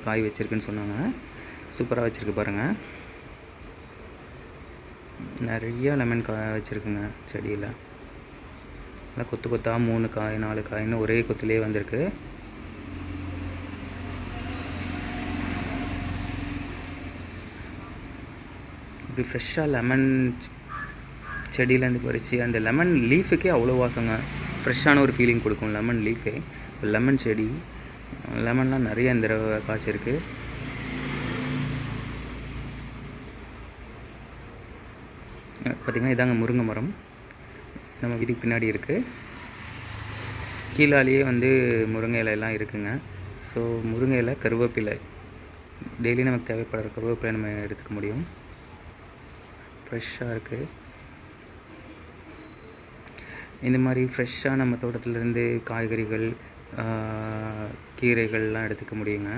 காய் வச்சுருக்குன்னு சொன்னாங்க. சூப்பராக வச்சுருக்கு பாருங்கள். நிறைய லெமன் காய் வச்சுருக்குங்க செடியில். நல்லா கொத்து கொத்தாக 3 காய் 4 காய்னு ஒரே கொத்துலேயே வந்திருக்கு. இப்படி ஃப்ரெஷ்ஷாக லெமன் செடியிலேருந்து பறித்து அந்த லெமன் லீஃபுக்கே அவ்வளோ வாசங்க. ஃப்ரெஷ்ஷான ஒரு ஃபீலிங் கொடுக்கும் லெமன் லீஃபே. லெமன் செடி லெமன்லாம் நிறைய இந்த தடவை காய்ச்சிருக்கு. பார்த்திங்கன்னா இதாங்க முருங்கை மரம் நம்ம வீட்டுக்கு பின்னாடி இருக்குது. கீழாலேயே முருங்கை இலையெல்லாம் இருக்குங்க. ஸோ முருங்கை இலை, கருவேப்பிலை, டெய்லி நமக்கு தேவைப்படுற கருவேப்பிலை நம்ம எடுத்துக்க முடியும். ஃப்ரெஷ்ஷாக இருக்குது. இந்த மாதிரி ஃப்ரெஷ்ஷாக நம்ம தோட்டத்துலேருந்து காய்கறிகள், கீரைகள்லாம் எடுத்துக்க முடியுங்க.